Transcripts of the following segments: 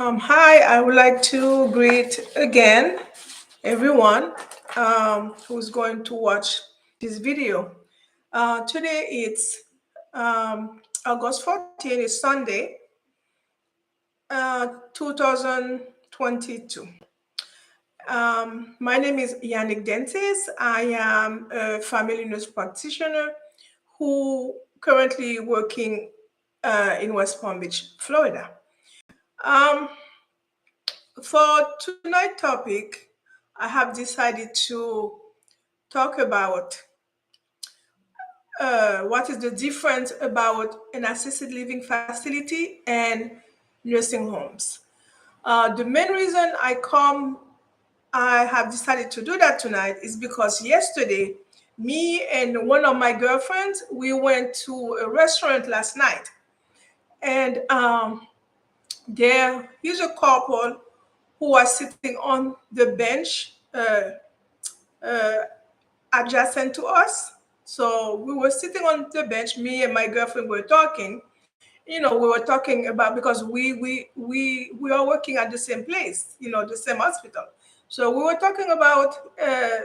Hi, I would like to greet again everyone who's going to watch this video. Today it's August 14th, is Sunday, 2022. My name is Yanick Dantiste. I am a family nurse practitioner who currently working in West Palm Beach, Florida. Um, For tonight's topic, I have decided to talk about what is the difference about an assisted living facility and nursing homes. The main reason I have decided to do that tonight is because yesterday, me and one of my girlfriends, we went to a restaurant last night, and there is a couple who was sitting on the bench uh, adjacent to us. So we were sitting on the bench. Me and my girlfriend were talking. We were talking about because we are working at the same place. The same hospital. So we were talking about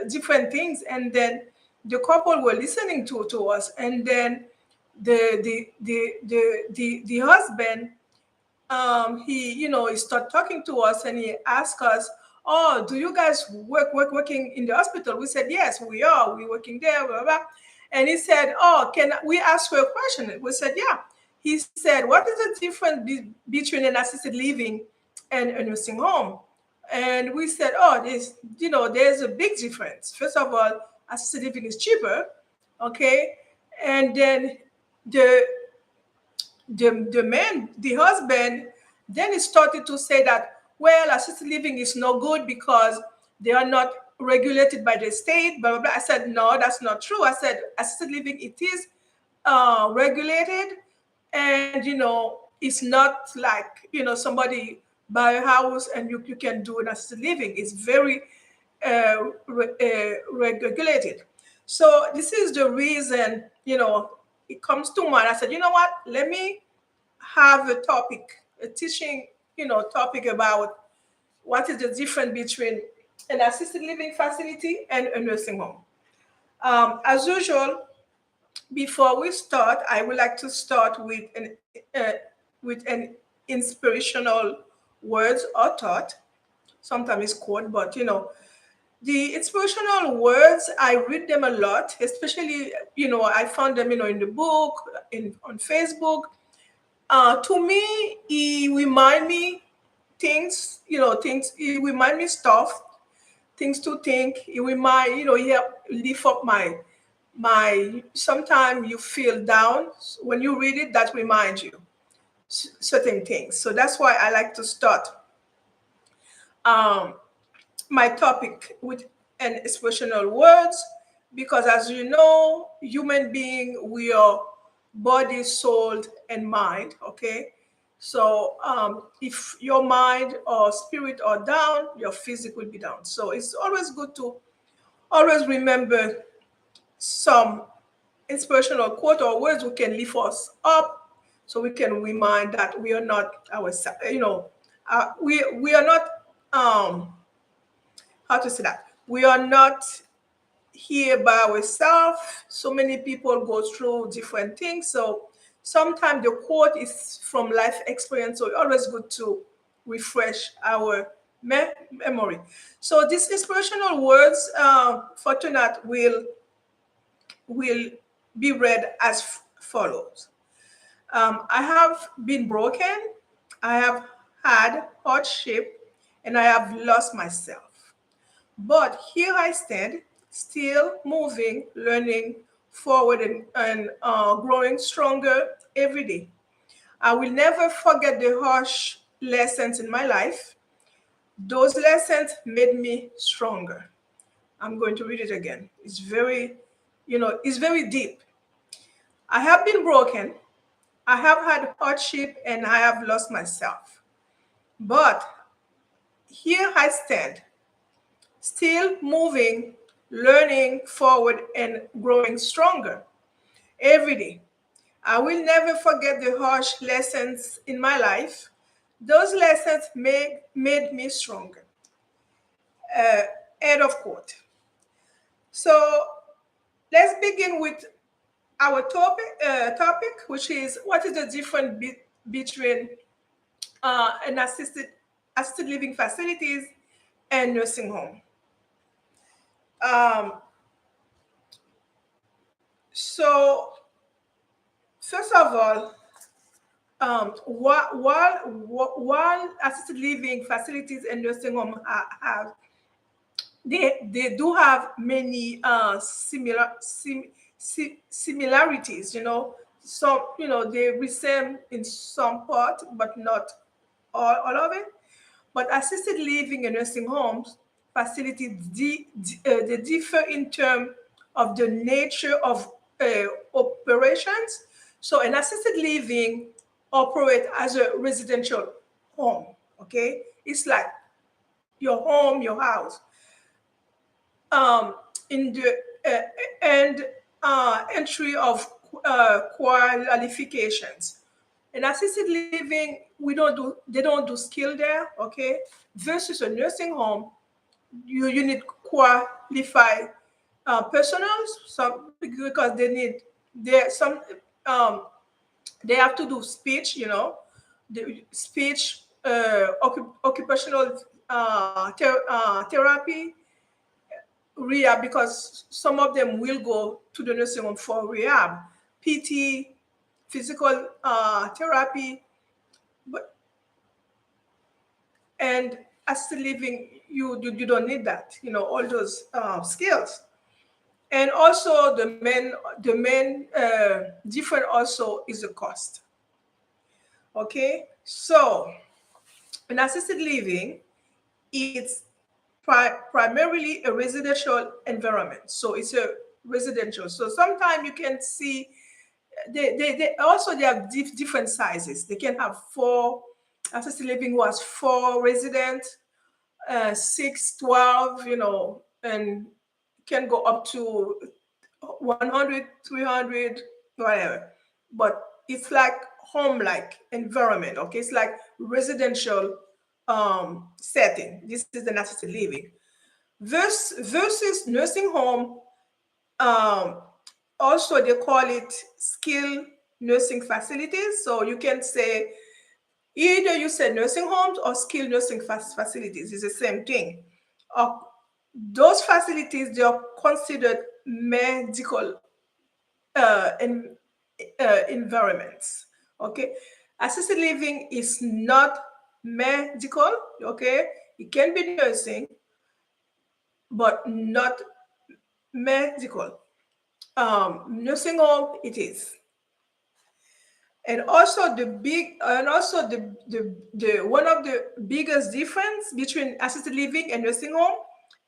different things, and then the couple were listening to us, and then the husband he started talking to us and he asked us, "Oh, do you guys working in the hospital?" We said, "Yes, we are. We're working there, blah, blah." And he said, "Oh, can we ask you a question?" We said, "Yeah." He said, "What is the difference between an assisted living and a nursing home?" And we said, "Oh, there's a big difference. First of all, assisted living is cheaper, okay? And then the the husband, then he started to say that, well, assisted living is no good because they are not regulated by the state, blah, blah, blah. I said, no, that's not true. I said, assisted living, it is regulated. And, it's not like, somebody buy a house and you can do an assisted living. It's very regulated. So this is the reason, it comes to mind. I said, you know what? Let me have a topic, a teaching, topic about what is the difference between an assisted living facility and a nursing home. As usual, before we start, I would like to start with an inspirational words or thought. Sometimes it's quote, but the inspirational words, I read them a lot, especially, I found them, in the book, on Facebook. To me, it remind me things, it remind me stuff, things to think. It remind, it help lift up my sometimes you feel down. When you read it, that reminds you certain things. So that's why I like to start um, my topic with an expressional words, because as you know, human being, we are body, soul, and mind. Okay, so if your mind or spirit are down, your physical will be down. So it's always good to always remember some inspirational quote or words who can lift us up, so we can remind that we are not ourselves. We are not how to say that, we are not here by ourselves. So many people go through different things. So sometimes the quote is from life experience. So it's always good to refresh our memory. So these inspirational words for tonight will be read as follows. I have been broken. I have had hardship, and I have lost myself. But here I stand, still moving, learning forward, and growing stronger every day. I will never forget the harsh lessons in my life. Those lessons made me stronger. I'm going to read it again. It's very deep. I have been broken. I have had hardship, and I have lost myself. But here I stand, still moving, learning forward, and growing stronger every day. I will never forget the harsh lessons in my life. Those lessons made me stronger. Uh, End of quote. So let's begin with our topic, which is what is the difference between an assisted living facilities and nursing home. Um, so first of all, while assisted living facilities and nursing home have they do have many similarities. Some, they resemble in some part, but not all of it. But assisted living and nursing homes facilities, they differ in terms of the nature of operations. So an assisted living operate as a residential home. Okay, it's like your home, your house. um, in the and entry of qualifications. In assisted living, they don't do skill there, okay? Versus a nursing home, you need qualified personnel, some because some um, they have to do speech, the speech, occupational therapy, rehab, because some of them will go to the nursing home for rehab, PT, physical therapy, but and assisted living, you don't need that, all those skills. And also the main different also is the cost. Okay, so in assisted living, it's primarily a residential environment. So it's a residential. So sometimes you can see they have different sizes. They can have four assisted living who has four residents, 6, 12, and can go up to 100, 300, whatever. But it's like home-like environment. Okay, it's like residential setting. This is an assisted living. Versus nursing home, um, also they call it skilled nursing facilities. So you can say either you say nursing homes or skilled nursing facilities. It's the same thing. Uh, those facilities, they are considered medical in, environments. Okay, assisted living is not medical. Okay, it can be nursing, but not medical. Nursing home, it is. And also the one of the biggest difference between assisted living and nursing home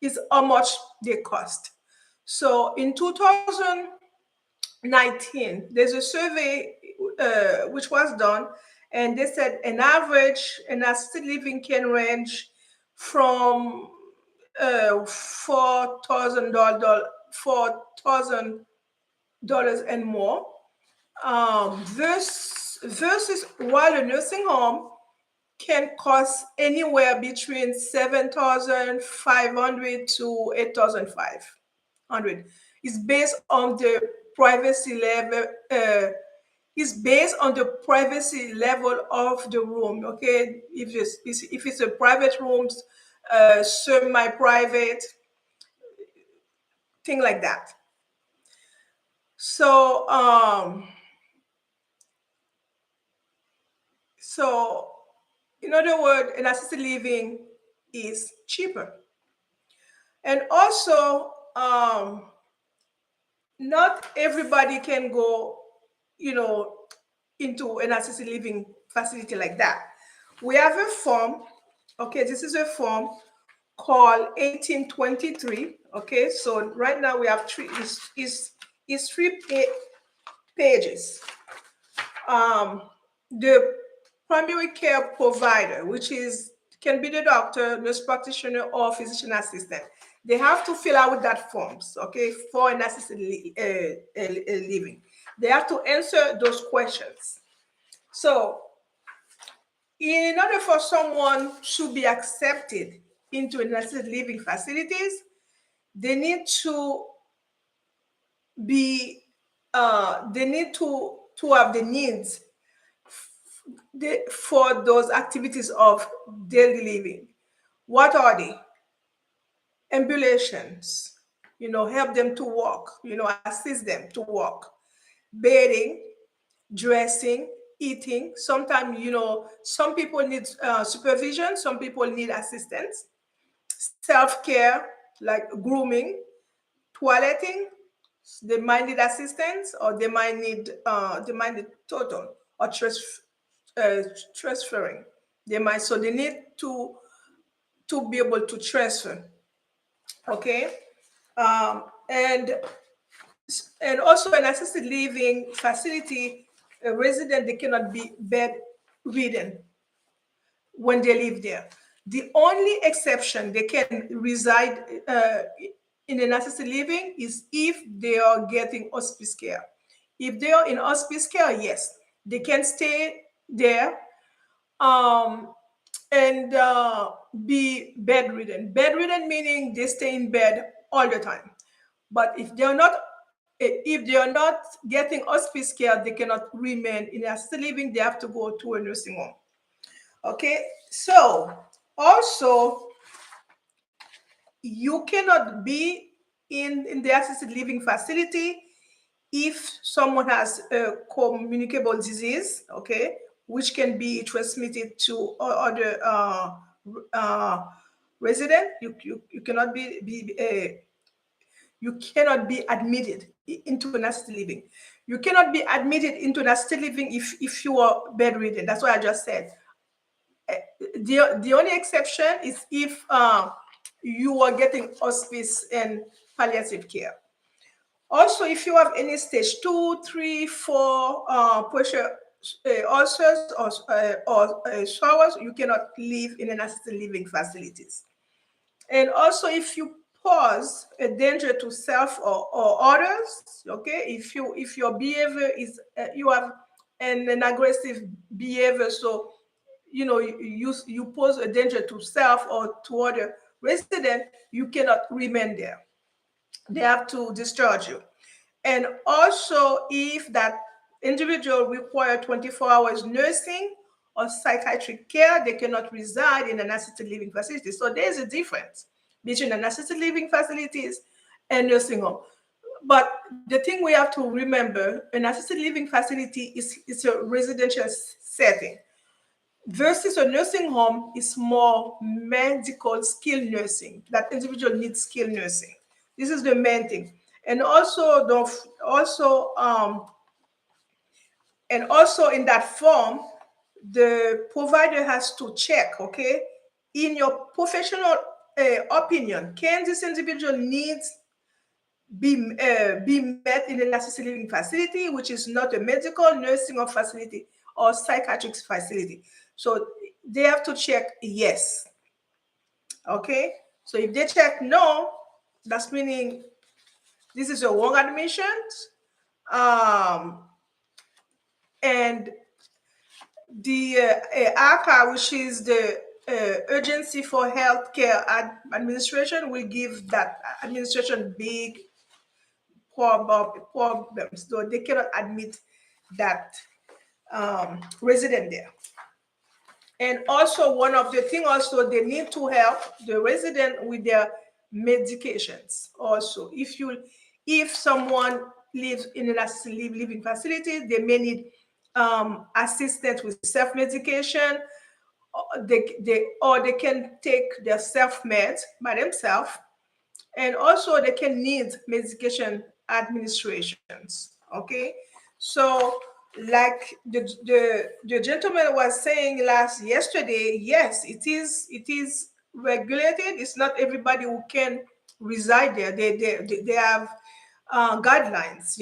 is how much they cost. So in 2019, there's a survey which was done, and they said an assisted living can range from $4,000 and more, versus while a nursing home can cost anywhere between 7,500 to 8,500. It's based on the privacy level. It's based on the privacy level of the room. Okay, if it's a private rooms, semi-private, thing like that. So so in other words, an assisted living is cheaper. And also, not everybody can go, you know, into an assisted living facility like that. We have a form. Okay, this is a form called 1823. Okay, so right now we have three pages. The primary care provider, which is can be the doctor, nurse practitioner, or physician assistant. They have to fill out that forms, okay, for an assisted living. They have to answer those questions. So In order for someone to be accepted into an assisted living facilities, they need to be they need to have the needs for those activities of daily living. What are they? Ambulations, help them to walk, assist them to walk, bathing, dressing, eating. Sometimes, some people need supervision, some people need assistance, self care, like grooming, toileting. They might need assistance, or they might need total or uh, transferring. They need to be able to transfer. Okay, and also an assisted living facility, a resident, they cannot be bedridden when they live there. The only exception they can reside in an assisted living is if they are getting hospice care. If they are in hospice care, yes, they can stay there, um, and be bedridden. Bedridden meaning they stay in bed all the time. But if they are not getting hospice care, they cannot remain in assisted living. They have to go to a nursing home. Okay, so also you cannot be in the assisted living facility if someone has a communicable disease, okay, which can be transmitted to other uh, resident. You cannot be admitted into an assisted living. You cannot be admitted into an assisted living if you are bedridden. That's what I just said. The only exception is if you are getting hospice and palliative care. Also, if you have any stage 2, 3, 4 pressure ulcers or showers, you cannot live in an assisted living facilities. And also, if you pose a danger to self or others, okay, if your behavior is you have an aggressive behavior, so you pose a danger to self or to other resident, you cannot remain there. They have to discharge you. And also, if that individual require 24 hours nursing or psychiatric care, they cannot reside in an assisted living facility. So there's a difference between an assisted living facilities and nursing home. But the thing we have to remember, an assisted living facility is a residential setting versus a nursing home is more medical skilled nursing. That individual needs skilled nursing. This is the main thing. And also, don't also and also in that form, the provider has to check, okay, in your professional opinion, can this individual needs be met in an assisted living facility, which is not a medical nursing or facility or psychiatric facility. So they have to check yes. Okay. So if they check no, that's meaning this is a wrong admission. Um, and the ACA, which is the Urgency for Healthcare Administration, will give that administration big problems. So they cannot admit that resident there. And also, one of the things also, they need to help the resident with their medications. Also, if someone lives in an assisted living facility, they may need assistance with self medication. Or they can take their self meds by themselves, and also they can need medication administrations. Okay, so like the gentleman was saying yesterday, yes, it is regulated. It's not everybody who can reside there. They have guidelines,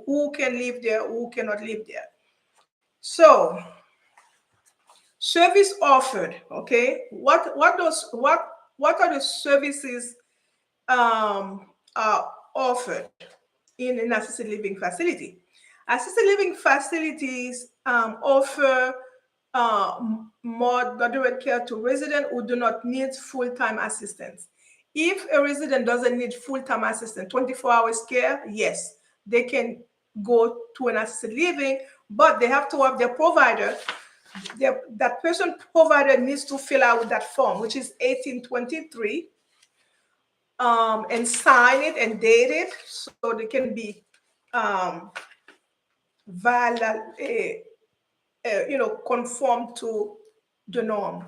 who can live there, who cannot live there. So service offered, okay, what are the services are offered in an assisted living facility? Assisted living facilities offer more moderate care to residents who do not need full-time assistance. If a resident doesn't need full-time assistance, 24 hours care, yes, they can go to an assisted living, but they have to have their provider. That person provider needs to fill out that form, which is 1823, and sign it and date it so they can be um, valid, conform to the norm.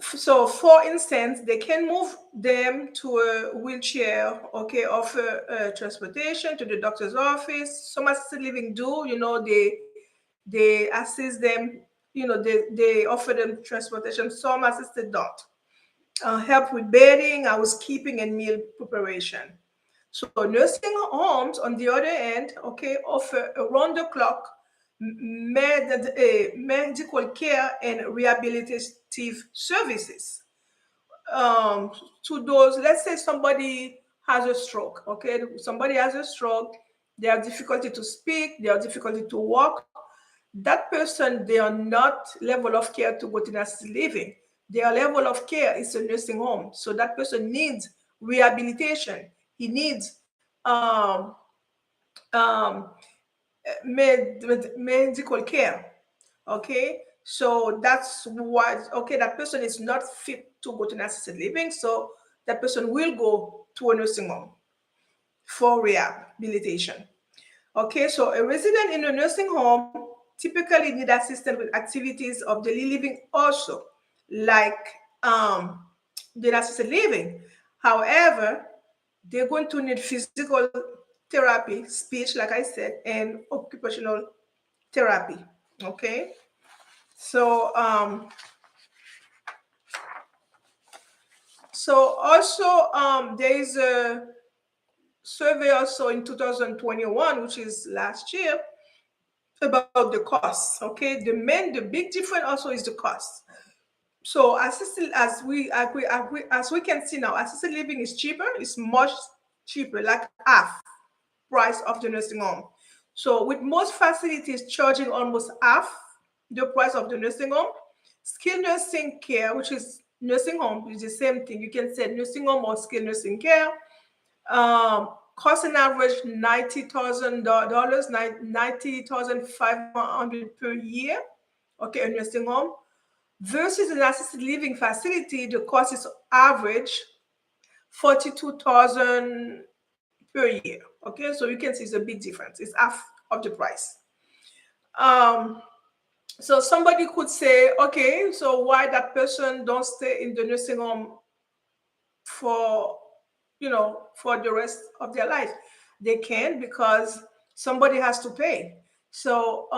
So, for instance, they can move them to a wheelchair, okay, offer transportation to the doctor's office. Some assisted living do, they assist them, they offer them transportation. Some assisted don't. Help with bedding, housekeeping, and meal preparation. So nursing homes, on the other hand, okay, offer around the clock medical care and rehabilitative services to those. Let's say somebody has a stroke. Okay, somebody has a stroke. They have difficulty to speak. They have difficulty to walk. That person, they are not level of care to go to assisted living. Their level of care is a nursing home. So that person needs rehabilitation. He needs um, medical care. Okay, so that's what. Okay, that person is not fit to go to assisted living, so that person will go to a nursing home for rehabilitation. Okay, so a resident in a nursing home typically need assistance with activities of daily living also, like um, the assisted living. However, they're going to need physical therapy, speech, like I said, and occupational therapy. Okay, so also there is a survey also in 2021, which is last year, about the costs. Okay, the big difference also is the cost. So assisted, as we can see now, assisted living is cheaper. It's much cheaper, like half price of the nursing home. So with most facilities charging almost half the price of the nursing home, skilled nursing care, which is nursing home, is the same thing. You can say nursing home or skilled nursing care. Cost an average $90,000, 90,500 per year. Okay, a nursing home versus an assisted living facility, the cost is average 42,000 per year. Okay, so you can see it's a big difference. It's half of the price. Um, so somebody could say, okay, so why that person don't stay in the nursing home for for the rest of their life? They can, because somebody has to pay. So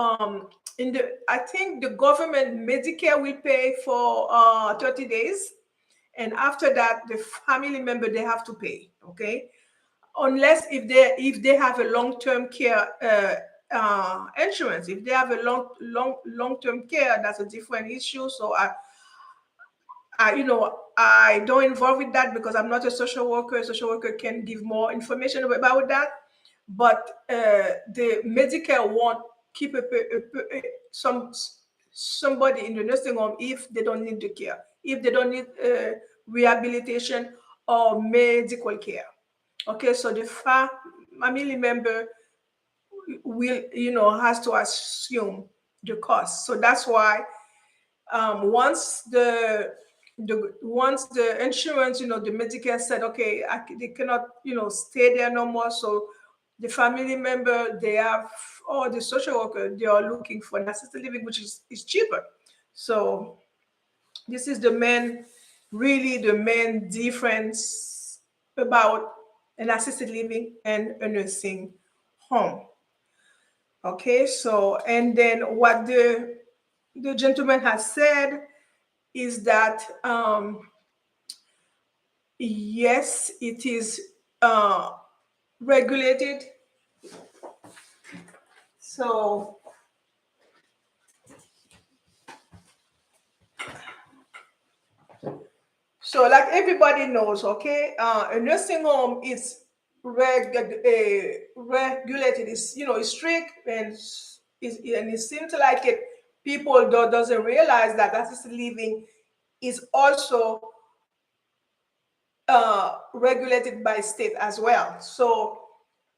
in the I think the government Medicare will pay for 30 days, and after that the family member, they have to pay. Okay, unless if they have a long-term care insurance. If they have a long-term care, that's a different issue. So I don't involve with that because I'm not a social worker. A social worker can give more information about that. But the Medicare won't keep somebody in the nursing home if they don't need the care, if they don't need rehabilitation or medical care. Okay, so the family member will, has to assume the cost. So that's why once the insurance, the Medicare said, okay, they cannot, stay there no more. So the family member, they have, or the social worker, they are looking for an assisted living, which is cheaper. So this is really the main difference about an assisted living and a nursing home. Okay, so and then what the gentleman has said is that yes, it is uh, regulated. So like everybody knows, okay, a nursing home is regulated. It's, it's strict, and it seems like it. people doesn't realize that assisted living is also regulated by state as well. So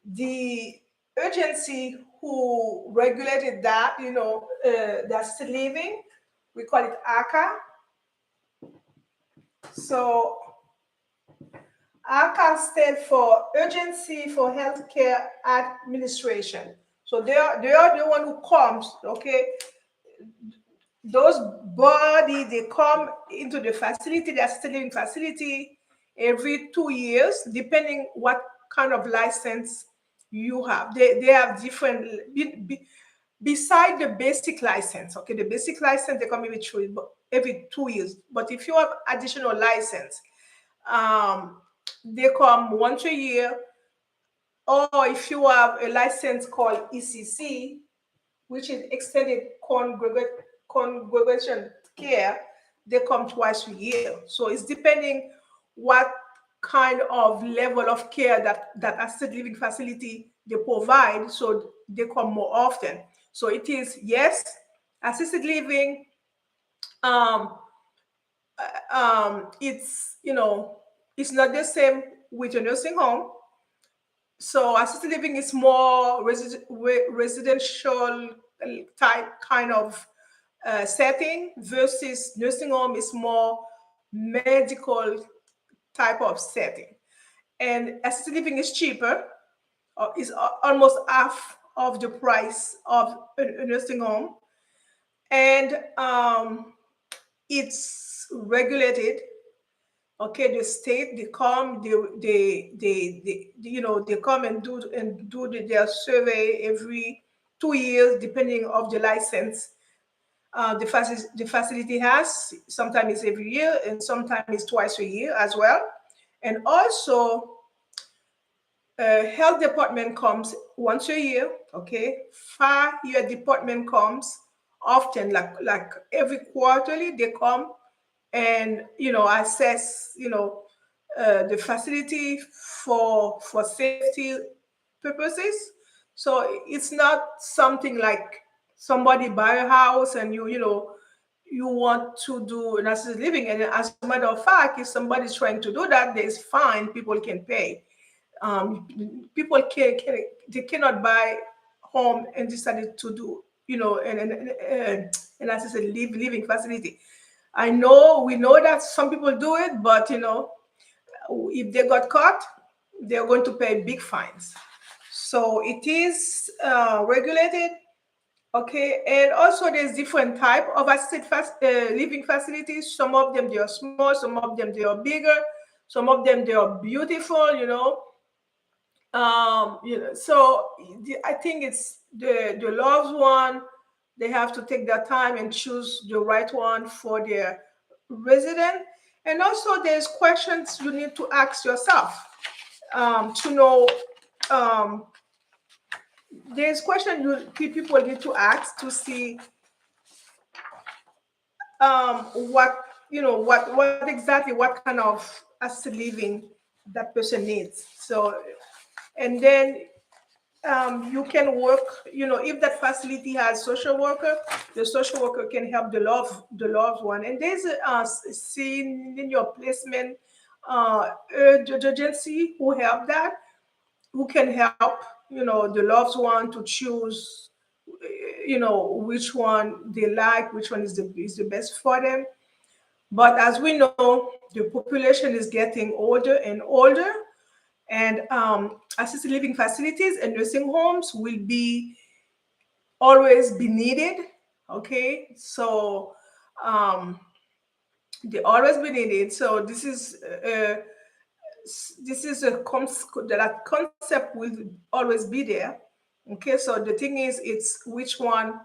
the agency who regulated that, the assisted living, we call it ACA. So ACA stands for Urgency for Healthcare Administration. So they are the one who comes, okay, those body, they come into the facility, the assisted living facility, every 2 years, depending what kind of license you have. They have different, beside the basic license. Okay, the basic license, they come every 2 years. But if you have additional license, um they come once a year. Or if you have a license called ECC, which is extended congregation care, they come twice a year. So it's depending what kind of level of care that assisted living facility they provide. So they come more often. So it is, yes, assisted living. Um, it's, it's not the same with a nursing home. So assisted living is more residential type kind of setting, versus nursing home is more medical type of setting. And assisted living is cheaper, is almost half of the price of a nursing home. And it's regulated. Okay, the state, they come, they come and do their survey every 2 years, depending of the license the facility has. Sometimes it's every year, and sometimes it's twice a year as well. And also, health department comes once a year. Okay, fire department comes often, like every quarterly they come and assess the facility for safety purposes. So it's not something like somebody buy a house and you want to do an assisted living, and as a matter of fact, if somebody's trying to do that, there's fine, people can pay. um, People they cannot buy home and decided to do an assisted living facility. We know that some people do it, but if they got caught, they're going to pay big fines. So it is regulated. Okay, and also there's different type of living facilities. Some of them they are small, some of them they are bigger, some of them they are beautiful. So I think it's the loved one. They have to take their time and choose the right one for their resident. And also, there's questions you need to ask yourself to know. Um, there's questions people need to ask to see what what kind of assisted living that person needs. So, and then you can work, if that facility has social worker, the social worker can help the loved one. And there's a scene in your placement agency who help that, who can help the loved one to choose which one they like, which one is the best for them. But as we know, the population is getting older and older, and assisted living facilities and nursing homes will be always be needed. Okay, so um, they always be needed. So this is that concept will always be there. Okay, so the thing is, it's which one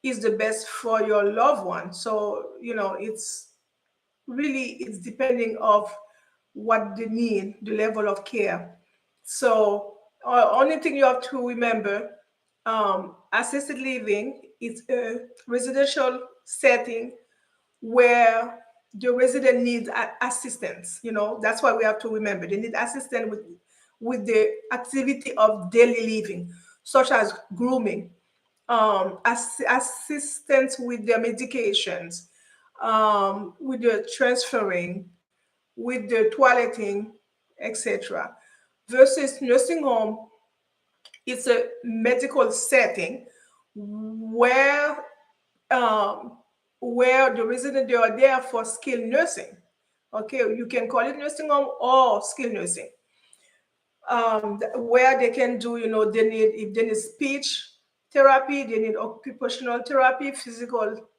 is the best for your loved one. So it's really, it's depending of what they need, the level of care. So only thing you have to remember, assisted living is a residential setting where the resident needs assistance. That's why we have to remember they need assistance with the activity of daily living, such as grooming, assistance with their medications, with the transferring, with the toileting, etc. Versus nursing home, it's a medical setting where um, where the residents they are there for skilled nursing. Okay, you can call it nursing home or skilled nursing, where they can do, they need, if they need speech therapy, they need occupational therapy, physical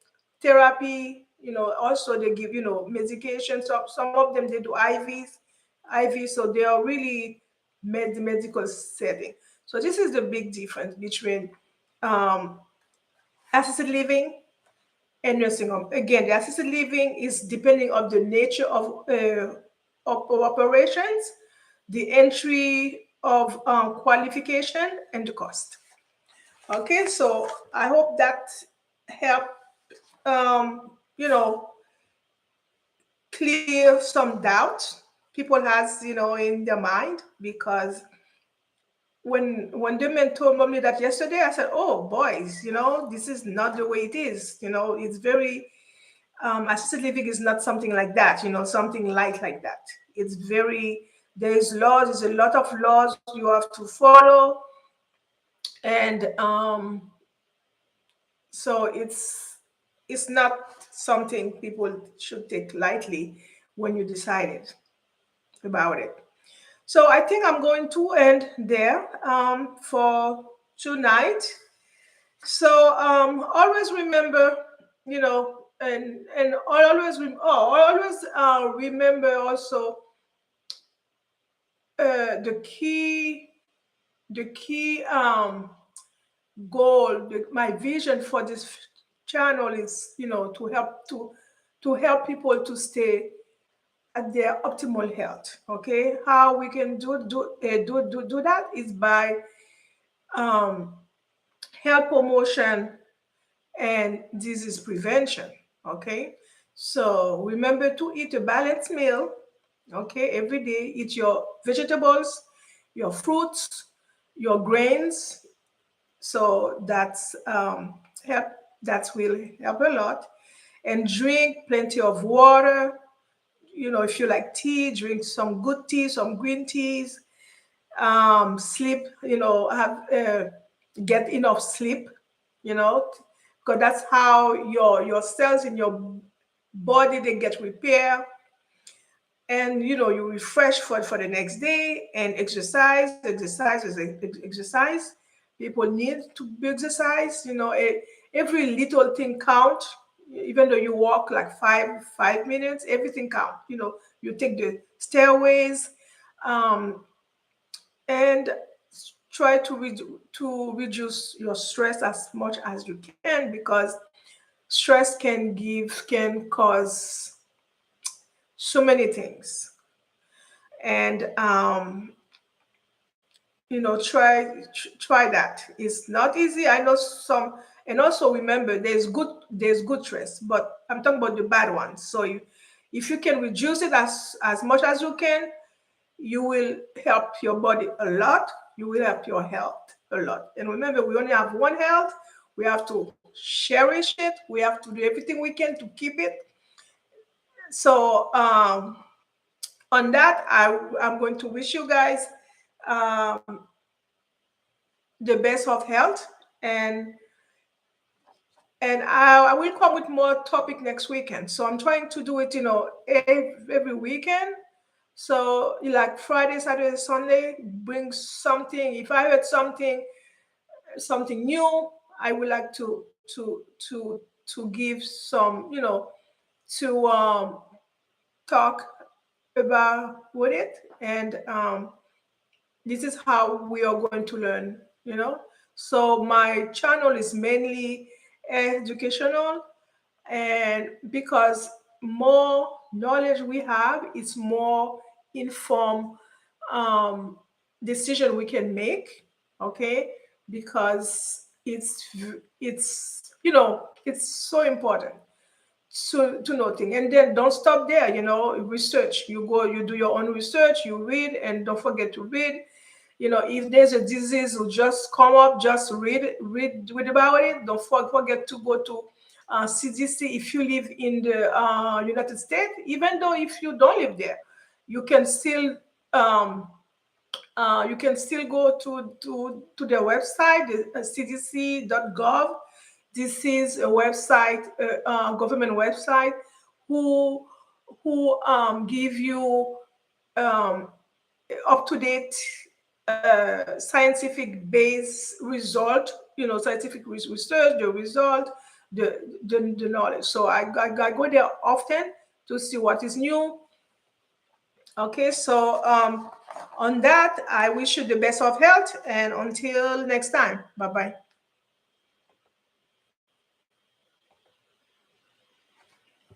therapy, also they give, medication. So some of them they do IV, so they are really medical setting. So this is the big difference between um, assisted living and nursing home. Again, the assisted living is depending on the nature of operations, the entry of qualification, and the cost. Okay, so I hope that helped, you know, clear some doubt people has, in their mind, because when the man told me that yesterday, I said, "Oh, boys, this is not the way it is. It's very assisted living is not something like that. Something like that. It's very there's laws. There's a lot of laws you have to follow, and so it's not something people should take lightly when you decided about it. So I think I'm going to end there for tonight. So always remember, and always remember also the key goal, my vision for this channel is, to help people to stay at their optimal health. Okay, how we can do that is by um, health promotion and disease prevention. Okay, so remember to eat a balanced meal. Okay, every day eat your vegetables, your fruits, your grains. So help. That will help a lot. And drink plenty of water. If you like tea, drink some good tea, some green teas. Sleep. Have get enough sleep. You know, because that's how your cells in your body they get repair, and you refresh for the next day. And exercise. People need to be exercise. Every little thing count. Even though you walk like five minutes, everything count. You take the stairways, um, and try to reduce your stress as much as you can, because stress can cause so many things. And try that. It's not easy, I know some. And also remember, there's good stress, but I'm talking about the bad ones. So if you can reduce it as much as you can, you will help your body a lot. You will help your health a lot. And remember, we only have one health. We have to cherish it. We have to do everything we can to keep it. So on that, I'm going to wish you guys um, the best of health. and and I will come with more topic next weekend. So I'm trying to do it, every weekend. So like Friday, Saturday, Sunday, bring something. If I heard something new, I would like to give some, to talk about with it. And this is how we are going to learn. So my channel is mainly educational, and because more knowledge we have, it's more informed um, decision we can make. Okay, because it's so important to know things. And then don't stop there. Research. You do your own research, you read, and don't forget to read. If there's a disease will just come up, just read about it. Don't forget to go to CDC if you live in the United States. Even though if you don't live there, you can still um, go to their website, the cdc.gov. This is a website, government website, who give you um, up to date scientific base result, scientific research, the result, the knowledge. So I go there often to see what is new. Okay, so on that, I wish you the best of health, and until next time, bye bye.